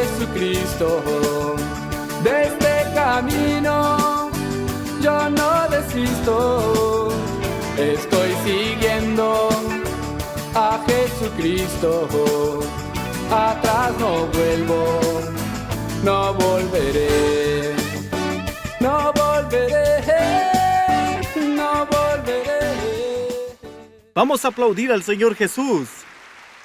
Jesucristo. De este camino yo no desisto. Estoy siguiendo a Jesucristo. Atrás no vuelvo, no volveré, no volveré, no volveré. Vamos a aplaudir al Señor Jesús.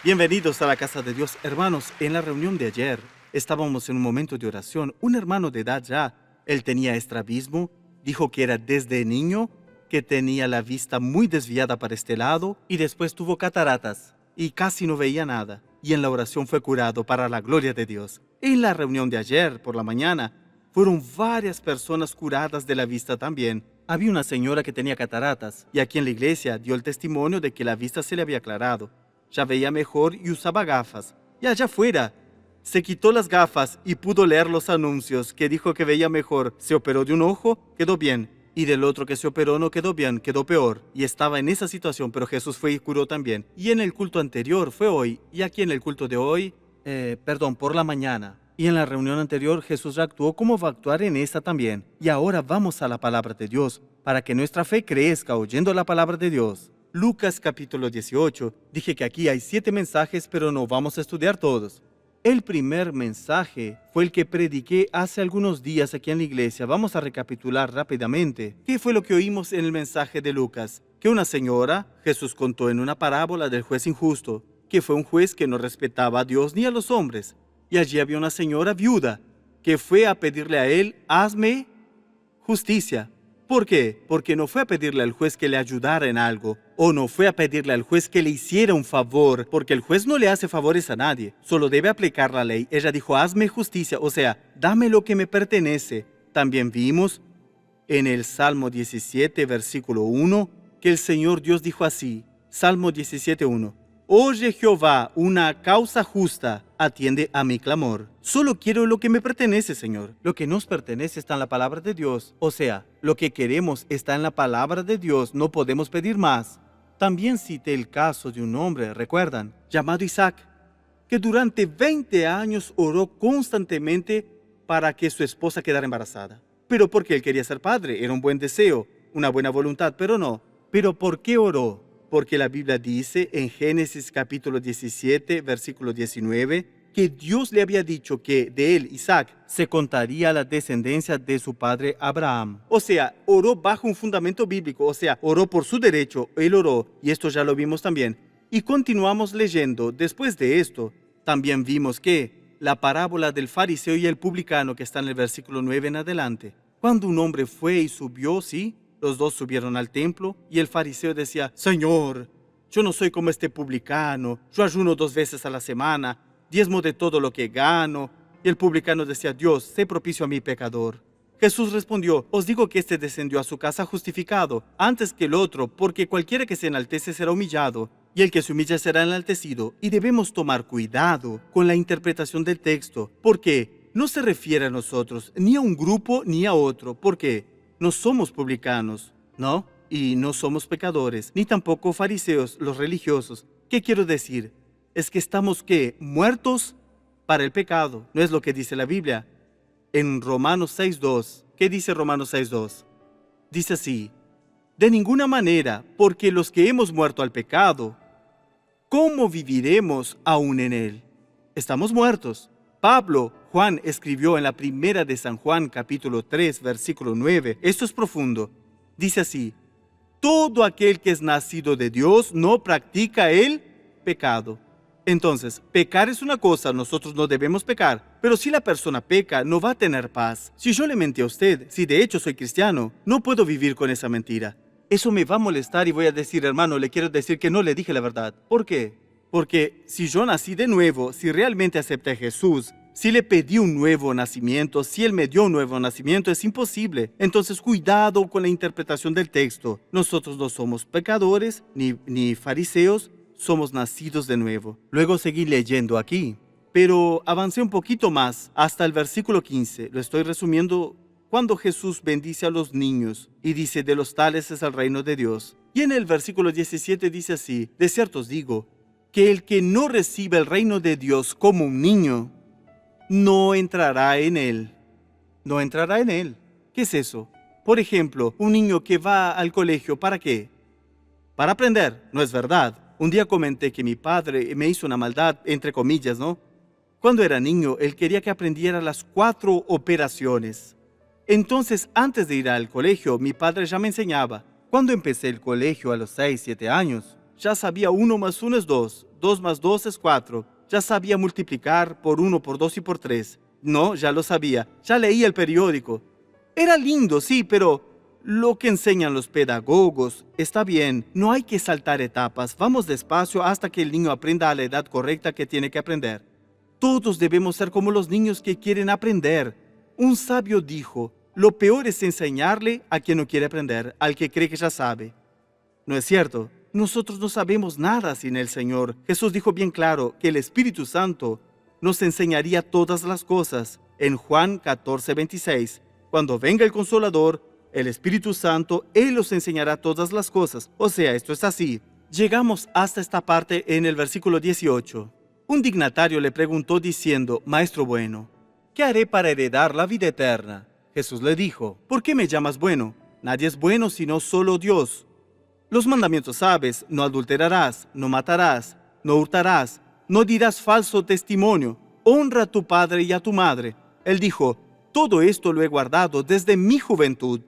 Bienvenidos a la casa de Dios, hermanos. En la reunión de ayer estábamos en un momento de oración. Un hermano de edad ya, él tenía estrabismo, dijo que era desde niño, que tenía la vista muy desviada para este lado y después tuvo cataratas y casi no veía nada. Y en la oración fue curado para la gloria de Dios. En la reunión de ayer por la mañana fueron varias personas curadas de la vista también. Había una señora que tenía cataratas y aquí en la iglesia dio el testimonio de que la vista se le había aclarado. Ya veía mejor y usaba gafas. Y allá afuera se quitó las gafas y pudo leer los anuncios que dijo que veía mejor. Se operó de un ojo, quedó bien. Y del otro que se operó no quedó bien, quedó peor. Y estaba en esa situación, pero Jesús fue y curó también. Y en el culto anterior fue hoy. Y aquí en el culto de hoy, por la mañana. Y en la reunión anterior Jesús actuó como va a actuar en esta también. Y ahora vamos a la palabra de Dios, para que nuestra fe crezca oyendo la palabra de Dios. Lucas capítulo 18. Dije que aquí hay 7 mensajes, pero no vamos a estudiar todos. El primer mensaje fue el que prediqué hace algunos días aquí en la iglesia. Vamos a recapitular rápidamente. ¿Qué fue lo que oímos en el mensaje de Lucas? Que una señora, Jesús contó en una parábola del juez injusto, que fue un juez que no respetaba a Dios ni a los hombres. Y allí había una señora viuda que fue a pedirle a él, hazme justicia. ¿Por qué? Porque no fue a pedirle al juez que le ayudara en algo, o no fue a pedirle al juez que le hiciera un favor, porque el juez no le hace favores a nadie, solo debe aplicar la ley. Ella dijo, hazme justicia, o sea, dame lo que me pertenece. También vimos en el Salmo 17, versículo 1, que el Señor Dios dijo así, Salmo 17, 1, oye Jehová, una causa justa, atiende a mi clamor. Solo quiero lo que me pertenece, Señor. Lo que nos pertenece está en la palabra de Dios. O sea, lo que queremos está en la palabra de Dios. No podemos pedir más. También cité el caso de un hombre, ¿recuerdan? Llamado Isaac, que durante 20 años oró constantemente para que su esposa quedara embarazada. Pero porque él quería ser padre, era un buen deseo, una buena voluntad, pero no. ¿Pero por qué oró? Porque la Biblia dice en Génesis capítulo 17, versículo 19, que Dios le había dicho que de él, Isaac, se contaría la descendencia de su padre Abraham. O sea, oró bajo un fundamento bíblico, o sea, oró por su derecho, él oró, y esto ya lo vimos también. Y continuamos leyendo, después de esto, también vimos que la parábola del fariseo y el publicano que está en el versículo 9 en adelante. Cuando un hombre fue y subió, ¿sí? Los dos subieron al templo y el fariseo decía, Señor, yo no soy como este publicano, yo ayuno 2 veces a la semana, diezmo de todo lo que gano. Y el publicano decía, Dios, sé propicio a mi pecador. Jesús respondió, os digo que este descendió a su casa justificado antes que el otro, porque cualquiera que se enaltece será humillado, y el que se humilla será enaltecido. Y debemos tomar cuidado con la interpretación del texto, porque no se refiere a nosotros, ni a un grupo ni a otro. ¿Por qué? No somos publicanos, ¿no? Y no somos pecadores, ni tampoco fariseos, los religiosos. ¿Qué quiero decir? Es que estamos, ¿qué? Muertos para el pecado. ¿No es lo que dice la Biblia? En Romanos 6.2. ¿Qué dice Romanos 6.2? Dice así, de ninguna manera, porque los que hemos muerto al pecado, ¿cómo viviremos aún en él? Estamos muertos. Juan escribió en la primera de San Juan, capítulo 3, versículo 9. Esto es profundo. Dice así, todo aquel que es nacido de Dios no practica el pecado. Entonces, pecar es una cosa, nosotros no debemos pecar. Pero si la persona peca, no va a tener paz. Si yo le mentí a usted, si de hecho soy cristiano, no puedo vivir con esa mentira. Eso me va a molestar y voy a decir, hermano, le quiero decir que no le dije la verdad. ¿Por qué? Porque si yo nací de nuevo, si realmente acepté a Jesús, si le pedí un nuevo nacimiento, si Él me dio un nuevo nacimiento, es imposible. Entonces, cuidado con la interpretación del texto. Nosotros no somos pecadores ni fariseos, somos nacidos de nuevo. Luego seguí leyendo aquí, pero avancé un poquito más hasta el versículo 15. Lo estoy resumiendo cuando Jesús bendice a los niños y dice, de los tales es el reino de Dios. Y en el versículo 17 dice así, de cierto os digo, que el que no recibe el reino de Dios como un niño, no entrará en él. No entrará en él. ¿Qué es eso? Por ejemplo, un niño que va al colegio, ¿para qué? Para aprender, ¿no es verdad? Un día comenté que mi padre me hizo una maldad, entre comillas, ¿no? Cuando era niño, él quería que aprendiera las 4 operaciones. Entonces, antes de ir al colegio, mi padre ya me enseñaba. Cuando empecé el colegio a los 6, 7 años, ya sabía 1 más 1 es 2, 2 más 2 es 4. Ya sabía multiplicar por 1, por 2 y por 3. No, ya lo sabía. Ya leía el periódico. Era lindo, sí, pero lo que enseñan los pedagogos está bien. No hay que saltar etapas. Vamos despacio hasta que el niño aprenda a la edad correcta que tiene que aprender. Todos debemos ser como los niños que quieren aprender. Un sabio dijo, lo peor es enseñarle a quien no quiere aprender, al que cree que ya sabe. ¿No es cierto? Nosotros no sabemos nada sin el Señor. Jesús dijo bien claro que el Espíritu Santo nos enseñaría todas las cosas. En Juan 14:26, cuando venga el Consolador, el Espíritu Santo, Él os enseñará todas las cosas. O sea, esto es así. Llegamos hasta esta parte en el versículo 18. Un dignatario le preguntó diciendo, Maestro bueno, ¿qué haré para heredar la vida eterna? Jesús le dijo, ¿por qué me llamas bueno? Nadie es bueno sino solo Dios. Los mandamientos sabes, no adulterarás, no matarás, no hurtarás, no dirás falso testimonio, honra a tu padre y a tu madre. Él dijo, todo esto lo he guardado desde mi juventud.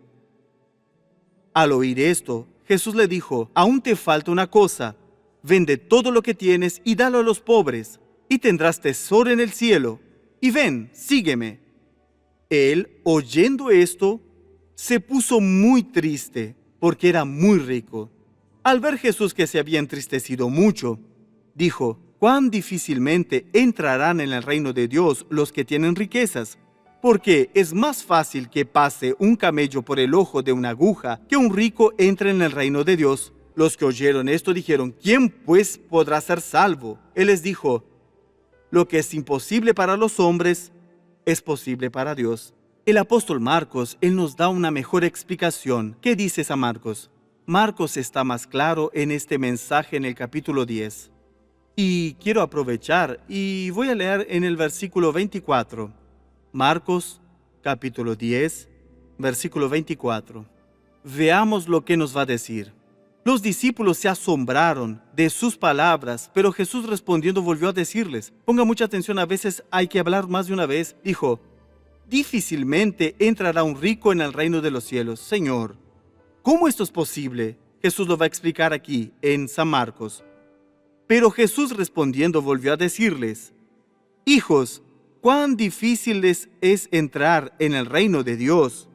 Al oír esto, Jesús le dijo, aún te falta una cosa, vende todo lo que tienes y dalo a los pobres, y tendrás tesoro en el cielo, y ven, sígueme. Él, oyendo esto, se puso muy triste, porque era muy rico. Al ver Jesús que se había entristecido mucho, dijo, cuán difícilmente entrarán en el reino de Dios los que tienen riquezas, porque es más fácil que pase un camello por el ojo de una aguja que un rico entre en el reino de Dios. Los que oyeron esto dijeron, ¿quién pues podrá ser salvo? Él les dijo, lo que es imposible para los hombres es posible para Dios. El apóstol Marcos, él nos da una mejor explicación. ¿Qué dice San Marcos? Marcos está más claro en este mensaje en el capítulo 10. Y quiero aprovechar y voy a leer en el versículo 24. Marcos, capítulo 10, versículo 24. Veamos lo que nos va a decir. Los discípulos se asombraron de sus palabras, pero Jesús respondiendo volvió a decirles, ponga mucha atención, a veces hay que hablar más de una vez, dijo, difícilmente entrará un rico en el reino de los cielos. Señor, ¿cómo esto es posible? Jesús lo va a explicar aquí en San Marcos. Pero Jesús respondiendo volvió a decirles, hijos, cuán difícil les es entrar en el reino de Dios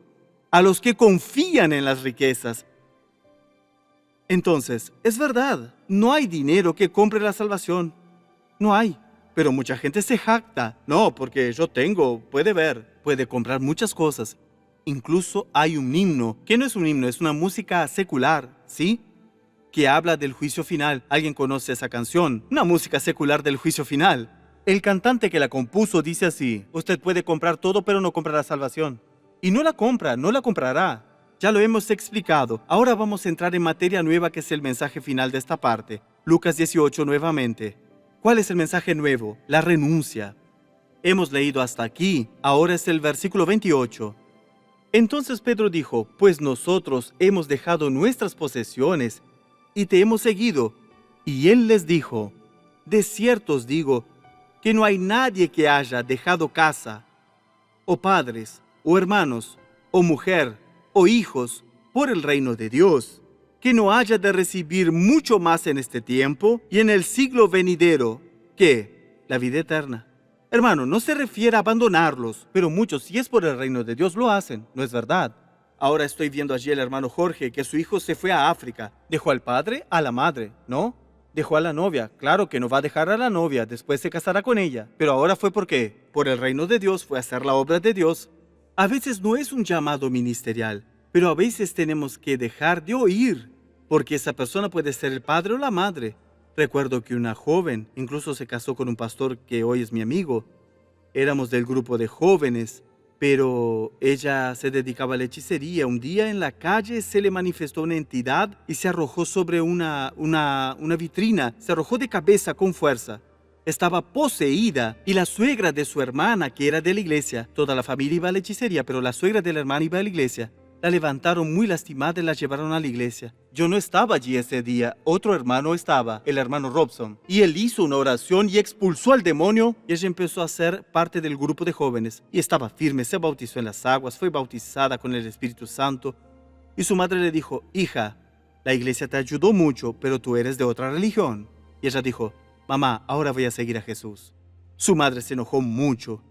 a los que confían en las riquezas. Entonces, es verdad, no hay dinero que compre la salvación. No hay. Pero mucha gente se jacta. No, porque yo tengo, puede ver, puede comprar muchas cosas. Incluso hay un himno, que no es un himno, es una música secular, ¿sí? Que habla del juicio final. ¿Alguien conoce esa canción? Una música secular del juicio final. El cantante que la compuso dice así, usted puede comprar todo, pero no compra la salvación. Y no la compra, no la comprará. Ya lo hemos explicado. Ahora vamos a entrar en materia nueva, que es el mensaje final de esta parte. Lucas 18 nuevamente. ¿Cuál es el mensaje nuevo? La renuncia. Hemos leído hasta aquí. Ahora es el versículo 28. Entonces Pedro dijo, pues nosotros hemos dejado nuestras posesiones y te hemos seguido. Y él les dijo, de cierto os digo, que no hay nadie que haya dejado casa, o padres, o hermanos, o mujer, o hijos, por el reino de Dios, que no haya de recibir mucho más en este tiempo y en el siglo venidero, que la vida eterna. Hermano, no se refiere a abandonarlos, pero muchos, si es por el reino de Dios, lo hacen, ¿no es verdad? Ahora estoy viendo allí el hermano Jorge, que su hijo se fue a África. Dejó al padre, a la madre, ¿no? Dejó a la novia. Claro que no va a dejar a la novia, después se casará con ella. Pero ahora fue ¿por qué? Por el reino de Dios, fue a hacer la obra de Dios. A veces no es un llamado ministerial, pero a veces tenemos que dejar de oír, porque esa persona puede ser el padre o la madre. Recuerdo que una joven incluso se casó con un pastor que hoy es mi amigo. Éramos del grupo de jóvenes, pero ella se dedicaba a la hechicería. Un día en la calle se le manifestó una entidad y se arrojó sobre una vitrina. Se arrojó de cabeza con fuerza. estaba poseída y la suegra de su hermana, que era de la iglesia, toda la familia iba a la hechicería, pero la suegra de la hermana iba a la iglesia, la levantaron muy lastimada y la llevaron a la iglesia. Yo no estaba allí ese día, otro hermano estaba, el hermano Robson, y él hizo una oración y expulsó al demonio, y ella empezó a ser parte del grupo de jóvenes, y estaba firme, se bautizó en las aguas, fue bautizada con el Espíritu Santo, y su madre le dijo: hija, la iglesia te ayudó mucho, pero tú eres de otra religión. Y ella dijo: mamá, ahora voy a seguir a Jesús. Su madre se enojó mucho.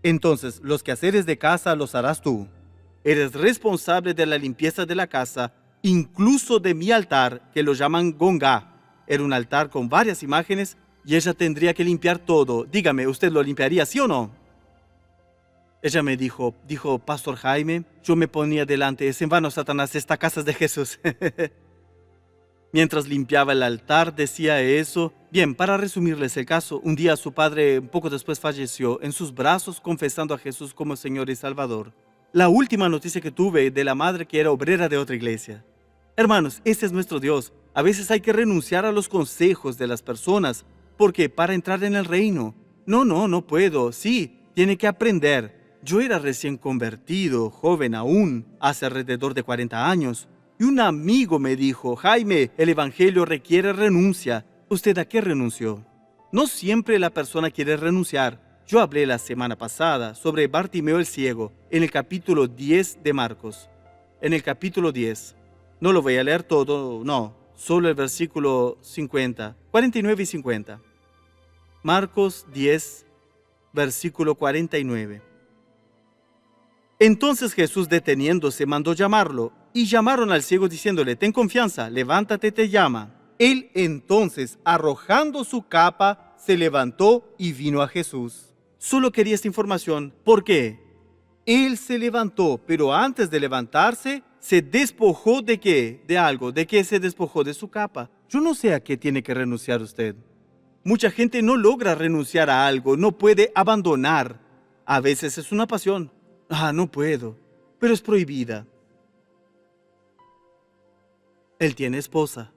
Entonces, los quehaceres de casa los harás tú. Eres responsable de la limpieza de la casa, incluso de mi altar, que lo llaman Gongá. Era un altar con varias imágenes y ella tendría que limpiar todo. Dígame, ¿usted lo limpiaría, sí o no? Ella me dijo, Pastor Jaime, yo me ponía delante, es en vano, Satanás, esta casa es de Jesús. Mientras limpiaba el altar, decía eso. Bien, para resumirles el caso, un día su padre, un poco después, falleció en sus brazos, confesando a Jesús como Señor y Salvador. La última noticia que tuve de la madre, que era obrera de otra iglesia. Hermanos, ese es nuestro Dios. A veces hay que renunciar a los consejos de las personas, porque para entrar en el reino. No puedo. Sí, tiene que aprender. Yo era recién convertido, joven aún, hace alrededor de 40 años. Y un amigo me dijo: Jaime, el evangelio requiere renuncia. ¿Usted a qué renunció? No siempre la persona quiere renunciar. Yo hablé la semana pasada sobre Bartimeo el ciego en el capítulo 10 de Marcos. En el capítulo 10. No lo voy a leer todo, no. Solo el versículo 50, 49 y 50. Marcos 10, versículo 49. Entonces Jesús, deteniéndose, mandó llamarlo, y llamaron al ciego diciéndole: ten confianza, levántate, te llama. Él entonces, arrojando su capa, se levantó y vino a Jesús. Solo quería esta información. ¿Por qué? Él se levantó, pero antes de levantarse, se despojó ¿de qué? De algo. ¿De qué se despojó? De su capa. Yo no sé a qué tiene que renunciar usted. Mucha gente no logra renunciar a algo, no puede abandonar. A veces es una pasión. No puedo, pero es prohibida. Él tiene esposa.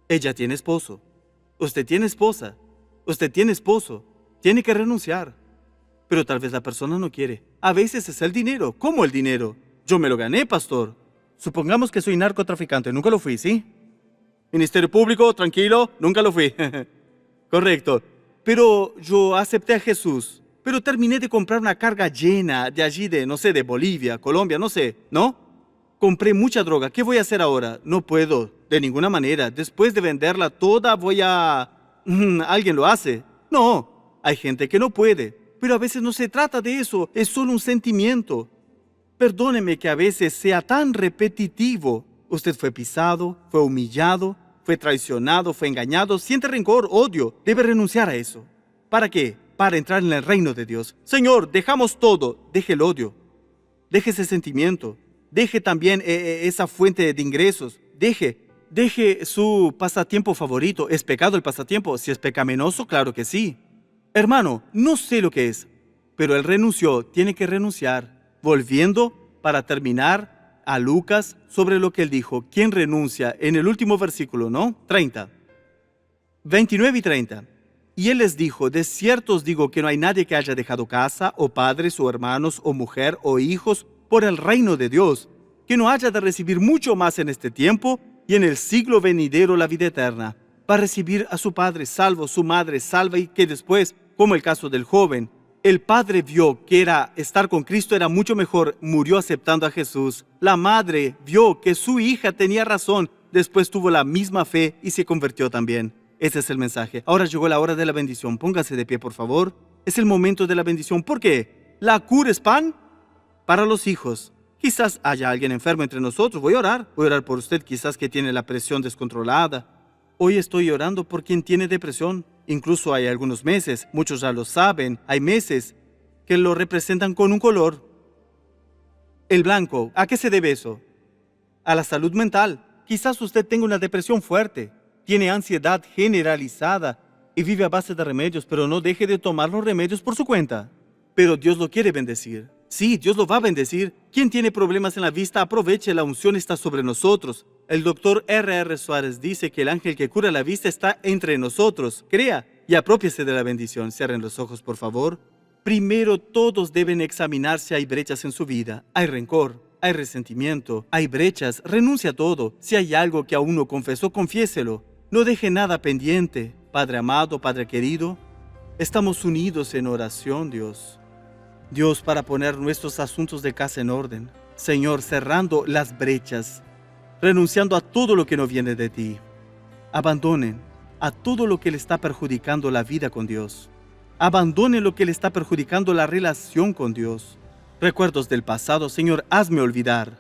Ella tiene esposo. Usted tiene esposa. Usted tiene esposo. Tiene que renunciar. Pero tal vez la persona no quiere. A veces es el dinero. ¿Cómo el dinero? Yo me lo gané, pastor. Supongamos que soy narcotraficante. Nunca lo fui, ¿sí? Ministerio público, tranquilo, nunca lo fui. Correcto. Pero yo acepté a Jesús. Pero terminé de comprar una carga llena de allí, no sé, de Bolivia, Colombia, no sé, ¿no? Compré mucha droga. ¿Qué voy a hacer ahora? No puedo, de ninguna manera. Después de venderla toda voy a... ¿Alguien lo hace? No, hay gente que no puede. Pero a veces no se trata de eso, es solo un sentimiento. Perdóneme que a veces sea tan repetitivo. Usted fue pisado, fue humillado, fue traicionado, fue engañado, siente rencor, odio. Debe renunciar a eso. ¿Para qué? Para entrar en el reino de Dios. Señor, dejamos todo. Deje el odio. Deje ese sentimiento. Deje también esa fuente de ingresos. Deje su pasatiempo favorito. ¿Es pecado el pasatiempo? Si es pecaminoso, claro que sí. Hermano, no sé lo que es, pero él renunció, tiene que renunciar. Volviendo, para terminar, a Lucas, sobre lo que él dijo. ¿Quién renuncia? En el último versículo, ¿no? 30. 29 y 30. Y él les dijo: de cierto os digo que no hay nadie que haya dejado casa, o padres, o hermanos, o mujer, o hijos, por el reino de Dios, que no haya de recibir mucho más en este tiempo, y en el siglo venidero la vida eterna. Va a recibir a su padre salvo, su madre salva, y que después, como el caso del joven, el padre vio que estar con Cristo era mucho mejor, murió aceptando a Jesús. La madre vio que su hija tenía razón, después tuvo la misma fe y se convirtió también. Ese es el mensaje. Ahora llegó la hora de la bendición. Póngase de pie, por favor. Es el momento de la bendición. ¿Por qué? ¿La cura es pan? Para los hijos. Quizás haya alguien enfermo entre nosotros. Voy a orar por usted, quizás que tiene la presión descontrolada. Hoy estoy orando por quien tiene depresión. Incluso hay algunos meses, muchos ya lo saben, hay meses que lo representan con un color. El blanco. ¿A qué se debe eso? A la salud mental. Quizás usted tenga una depresión fuerte, tiene ansiedad generalizada y vive a base de remedios, pero no deje de tomar los remedios por su cuenta. Pero Dios lo quiere bendecir. Sí, Dios lo va a bendecir. Quien tiene problemas en la vista, aproveche, la unción está sobre nosotros. El doctor R.R. Suárez dice que el ángel que cura la vista está entre nosotros. Crea, y apropiese de la bendición. Cierren los ojos, por favor. Primero, todos deben examinar si hay brechas en su vida. Hay rencor, hay resentimiento, hay brechas. Renuncia a todo. Si hay algo que aún no confesó, confiéselo. No deje nada pendiente. Padre amado, Padre querido, estamos unidos en oración, Dios. Dios, para poner nuestros asuntos de casa en orden. Señor, cerrando las brechas, renunciando a todo lo que no viene de ti. Abandonen a todo lo que le está perjudicando la vida con Dios. Abandonen lo que le está perjudicando la relación con Dios. Recuerdos del pasado, Señor, hazme olvidar.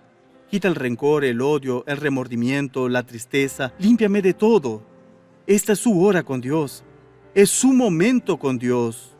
Quita el rencor, el odio, el remordimiento, la tristeza. Límpiame de todo. Esta es su hora con Dios. Es su momento con Dios.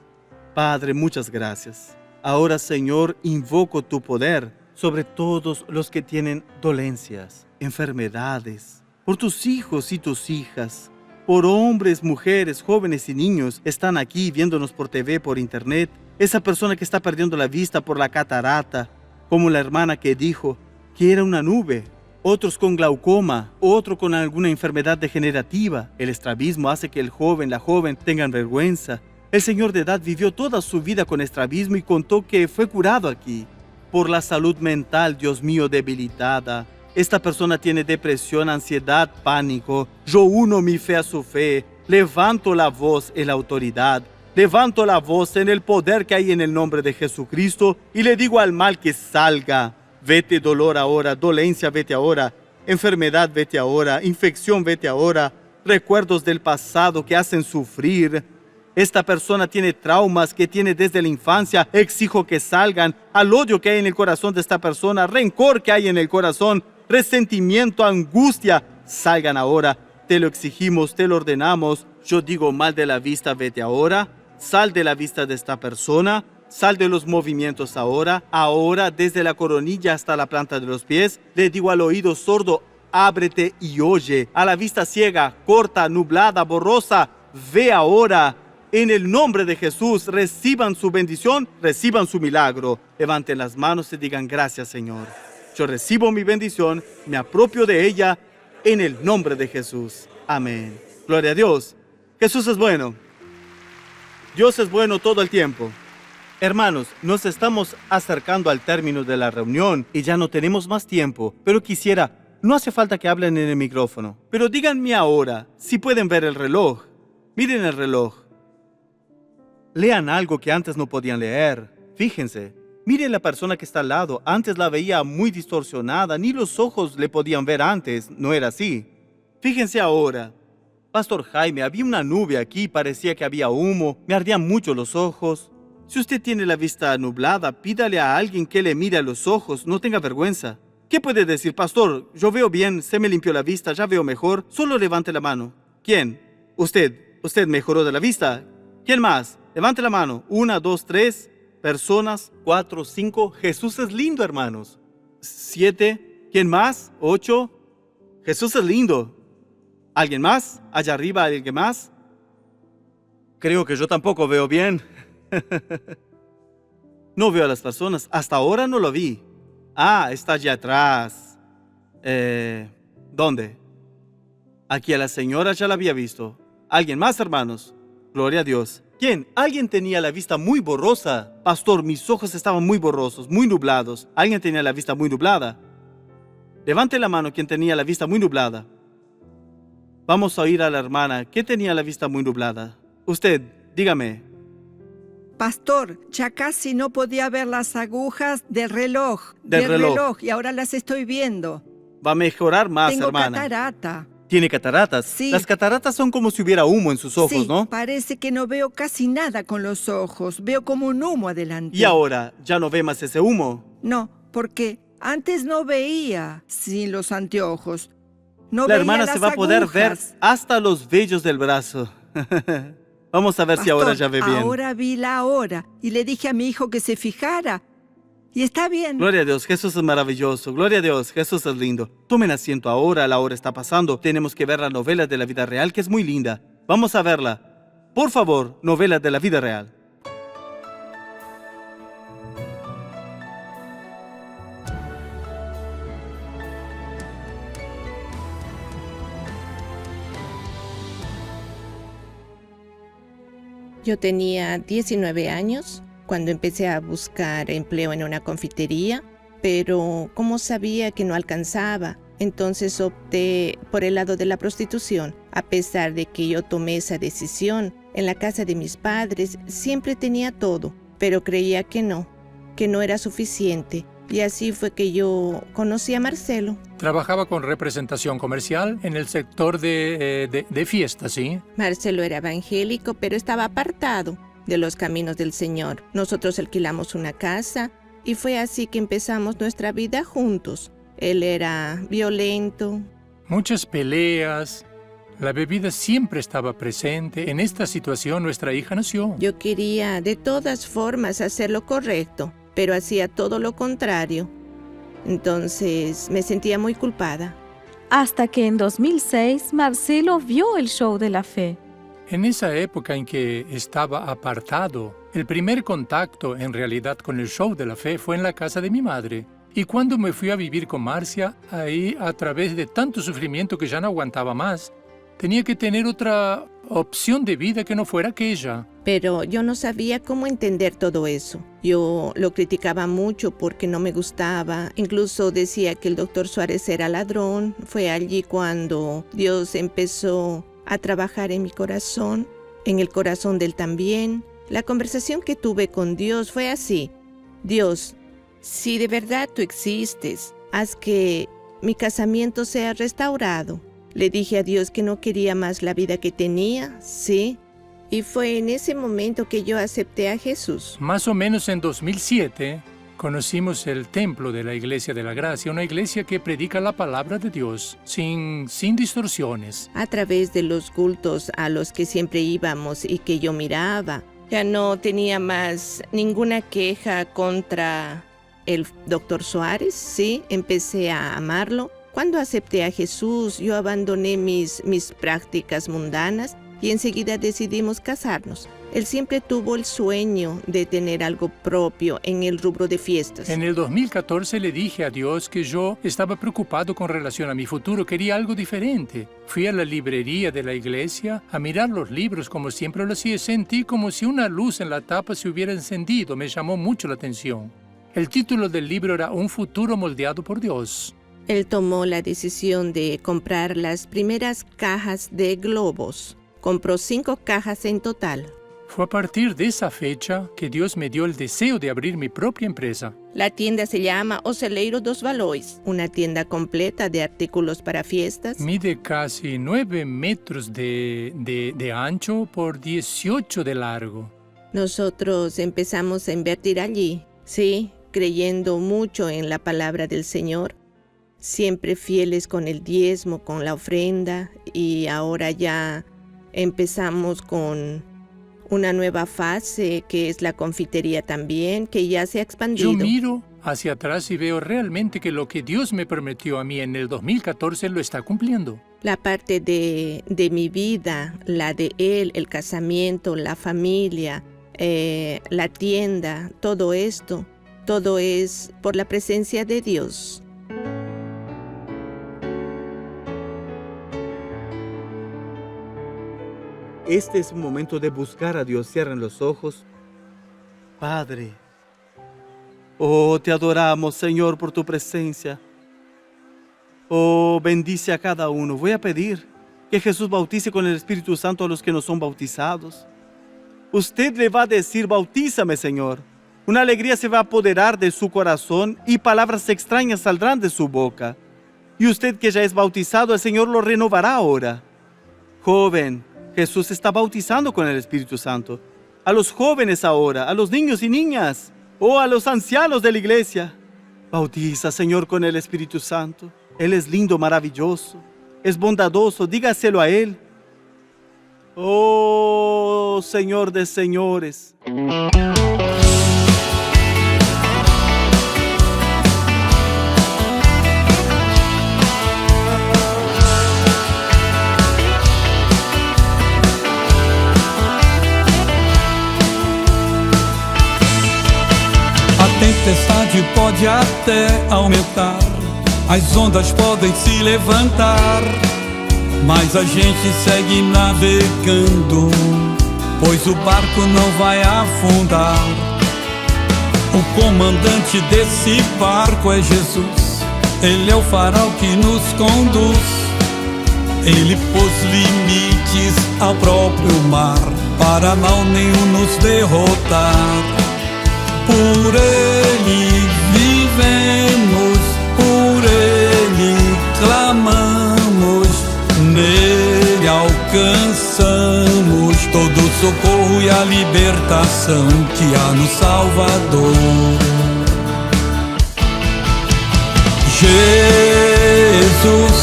Padre, muchas gracias. Ahora, Señor, invoco tu poder sobre todos los que tienen dolencias, enfermedades, por tus hijos y tus hijas, por hombres, mujeres, jóvenes y niños están aquí viéndonos por TV, por internet. Esa persona que está perdiendo la vista por la catarata, como la hermana que dijo que era una nube. Otros con glaucoma, otro con alguna enfermedad degenerativa. El estrabismo hace que el joven, la joven tengan vergüenza. El señor de edad vivió toda su vida con estrabismo y contó que fue curado aquí. Por la salud mental, Dios mío, debilitada. Esta persona tiene depresión, ansiedad, pánico. Yo uno mi fe a su fe. Levanto la voz en la autoridad. Levanto la voz en el poder que hay en el nombre de Jesucristo y le digo al mal que salga. Vete dolor ahora, dolencia vete ahora, enfermedad vete ahora, infección vete ahora, recuerdos del pasado que hacen sufrir. Esta persona tiene traumas que tiene desde la infancia. Exijo que salgan. Al odio que hay en el corazón de esta persona, rencor que hay en el corazón, resentimiento, angustia, salgan ahora. Te lo exigimos, te lo ordenamos. Yo digo mal de la vista, vete ahora. Sal de la vista de esta persona. Sal de los movimientos ahora. Ahora, desde la coronilla hasta la planta de los pies. Le digo al oído sordo, ábrete y oye. A la vista ciega, corta, nublada, borrosa, ve ahora. En el nombre de Jesús, reciban su bendición, reciban su milagro. Levanten las manos y digan gracias, Señor. Yo recibo mi bendición, me apropio de ella, en el nombre de Jesús. Amén. Gloria a Dios. Jesús es bueno. Dios es bueno todo el tiempo. Hermanos, nos estamos acercando al término de la reunión y ya no tenemos más tiempo, pero no hace falta que hablen en el micrófono, pero díganme ahora si pueden ver el reloj. Miren el reloj. Lean algo que antes no podían leer. Fíjense. Miren la persona que está al lado. Antes la veía muy distorsionada. Ni los ojos le podían ver antes. No era así. Fíjense ahora. Pastor Jaime, había una nube aquí. Parecía que había humo. Me ardían mucho los ojos. Si usted tiene la vista nublada, pídale a alguien que le mire a los ojos. No tenga vergüenza. ¿Qué puede decir? Pastor, yo veo bien. Se me limpió la vista. Ya veo mejor. Solo levante la mano. ¿Quién? Usted. Usted mejoró de la vista. ¿Quién más? Levante la mano. 1, 2, 3 personas. 4, 5. Jesús es lindo, hermanos. 7. ¿Quién más? 8. Jesús es lindo. ¿Alguien más? Allá arriba, ¿alguien más? Creo que yo tampoco veo bien. No veo a las personas. Hasta ahora no lo vi. Ah, está allá atrás. ¿Dónde? Aquí a la señora ya la había visto. ¿Alguien más, hermanos? Gloria a Dios. ¿Quién? Alguien tenía la vista muy borrosa. Pastor, mis ojos estaban muy borrosos, muy nublados. ¿Alguien tenía la vista muy nublada? Levante la mano quien tenía la vista muy nublada. Vamos a oír a la hermana. ¿Qué tenía la vista muy nublada? Usted, dígame. Pastor, ya casi no podía ver las agujas del reloj. Y ahora las estoy viendo. Va a mejorar más, Tengo hermana. catarata. ¿Tiene cataratas? Sí. Las cataratas son como si hubiera humo en sus ojos, Sí, ¿no? parece que no veo casi nada con los ojos. Veo como un humo adelante. Y ahora, ¿ya no ve más ese humo? No, porque antes no veía sin los anteojos. No La veía hermana las se va a poder ver agujas. hasta los vellos del brazo. Vamos a ver si ahora ya ve bien. Ahora vi la hora y le dije a mi hijo que se fijara. Y está bien. Gloria a Dios, Jesús es maravilloso. Gloria a Dios, Jesús es lindo. Tomen asiento ahora, la hora está pasando. Tenemos que ver la novela de la vida real, que es muy linda. Vamos a verla. Por favor, novela de la vida real. Yo tenía 19 años cuando empecé a buscar empleo en una confitería, pero como sabía que no alcanzaba, entonces opté por el lado de la prostitución. A pesar de que yo tomé esa decisión, en la casa de mis padres siempre tenía todo, pero creía que no era suficiente. Y así fue que yo conocí a Marcelo. Trabajaba con representación comercial en el sector de fiestas, ¿sí? Marcelo era evangélico, pero estaba apartado de los caminos del Señor. Nosotros alquilamos una casa y fue así que empezamos nuestra vida juntos. Él era violento. Muchas peleas. La bebida siempre estaba presente. En esta situación nuestra hija nació. Yo quería de todas formas hacer lo correcto, pero hacía todo lo contrario. Entonces me sentía muy culpada. Hasta que en 2006 Marcelo vio el show de la fe. En esa época en que estaba apartado, el primer contacto en realidad con el show de la fe fue en la casa de mi madre. Y cuando me fui a vivir con Marcia, ahí a través de tanto sufrimiento que ya no aguantaba más, tenía que tener otra opción de vida que no fuera aquella. Pero yo no sabía cómo entender todo eso. Yo lo criticaba mucho porque no me gustaba. Incluso decía que el doctor Suárez era ladrón. Fue allí cuando Dios empezó a trabajar en mi corazón, en el corazón de él también. La conversación que tuve con Dios fue así: Dios, si de verdad tú existes, haz que mi casamiento sea restaurado. Le dije a Dios que no quería más la vida que tenía, sí. Y fue en ese momento que yo acepté a Jesús. Más o menos en 2007 conocimos el templo de la Iglesia de la Gracia, una iglesia que predica la palabra de Dios sin distorsiones. A través de los cultos a los que siempre íbamos y que yo miraba, ya no tenía más ninguna queja contra el doctor Suárez, sí, empecé a amarlo. Cuando acepté a Jesús, yo abandoné mis prácticas mundanas y enseguida decidimos casarnos. Él siempre tuvo el sueño de tener algo propio en el rubro de fiestas. En el 2014 le dije a Dios que yo estaba preocupado con relación a mi futuro, quería algo diferente. Fui a la librería de la iglesia a mirar los libros como siempre lo hacía. Sentí como si una luz en la tapa se hubiera encendido, me llamó mucho la atención. El título del libro era Un futuro moldeado por Dios. Él tomó la decisión de comprar las primeras cajas de globos. Compró 5 cajas en total. Fue a partir de esa fecha que Dios me dio el deseo de abrir mi propia empresa. La tienda se llama Oceleiro dos Valois, una tienda completa de artículos para fiestas. Mide casi 9 metros de ancho por 18 de largo. Nosotros empezamos a invertir allí, sí, creyendo mucho en la palabra del Señor, siempre fieles con el diezmo, con la ofrenda, y ahora ya empezamos con una nueva fase que es la confitería también, que ya se ha expandido. Yo miro hacia atrás y veo realmente que lo que Dios me prometió a mí en el 2014 lo está cumpliendo. La parte de mi vida, la de él, el casamiento, la familia, la tienda, todo esto, todo es por la presencia de Dios. Este es un momento de buscar a Dios. Cierren los ojos. Padre, oh, te adoramos, Señor, por tu presencia. Oh, bendice a cada uno. Voy a pedir que Jesús bautice con el Espíritu Santo a los que no son bautizados. Usted le va a decir: bautízame, Señor. Una alegría se va a apoderar de su corazón y palabras extrañas saldrán de su boca. Y usted que ya es bautizado, el Señor lo renovará ahora. Joven, Jesús está bautizando con el Espíritu Santo. A los jóvenes ahora, a los niños y niñas, o a los ancianos de la iglesia. Bautiza, Señor, con el Espíritu Santo. Él es lindo, maravilloso, es bondadoso, dígaselo a Él. Oh, Señor de señores. Tempestade pode até aumentar, as ondas podem se levantar, mas a gente segue navegando pois o barco não vai afundar. O comandante desse barco é Jesus, Ele é o farol que nos conduz. Ele pôs limites ao próprio mar, para mal nenhum nos derrotar. Por Ele vivemos, por Ele clamamos, nele alcançamos todo o socorro e a libertação que há no Salvador. Jesus,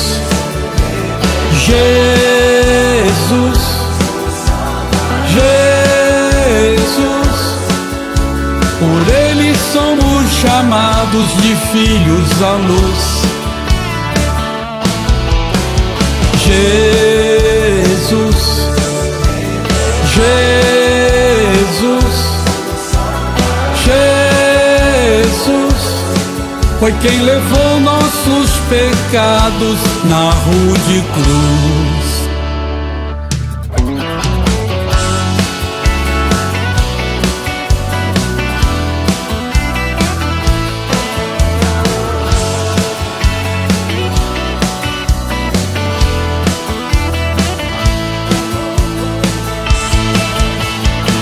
Jesus, Jesus, por Ele somos chamados de filhos à luz. Jesus, Jesus, Jesus, foi quem levou nossos pecados na rude cruz.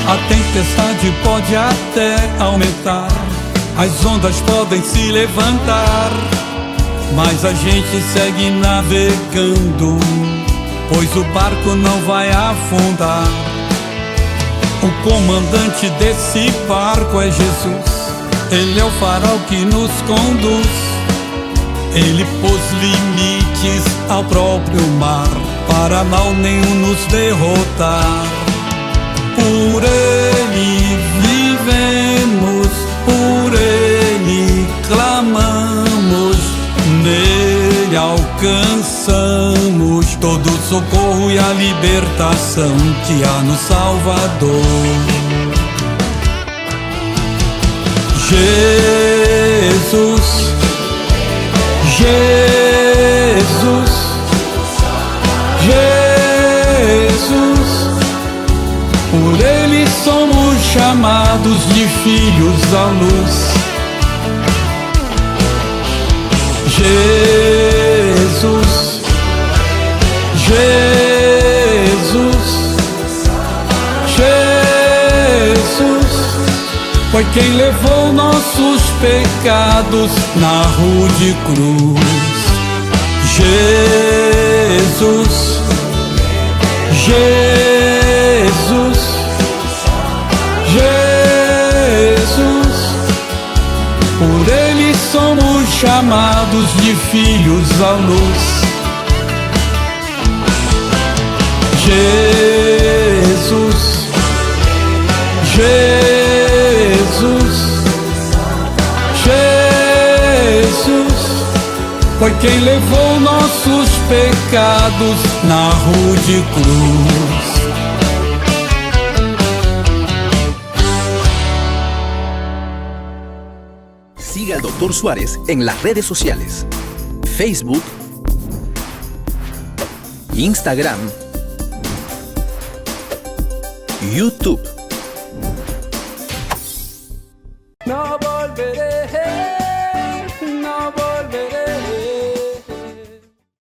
A tempestade pode até aumentar, as ondas podem se levantar, mas a gente segue navegando, pois o barco não vai afundar. O comandante desse barco é Jesus, Ele é o farol que nos conduz. Ele pôs limites ao próprio mar, para mal nenhum nos derrotar. Por Ele vivemos, por Ele clamamos, nele alcançamos todo o socorro e a libertação que há no Salvador. Jesus, Jesus, Jesus, por Ele somos chamados de filhos à luz. Jesus, Jesus, Jesus, foi quem levou nossos pecados na rude cruz. Jesus, Jesus, Jesus, por Ele somos chamados de filhos à luz. Jesus, Jesus, Jesus, foi quem levou nossos pecados na rude cruz. Siga al Dr. Suárez en las redes sociales: Facebook, Instagram, YouTube. No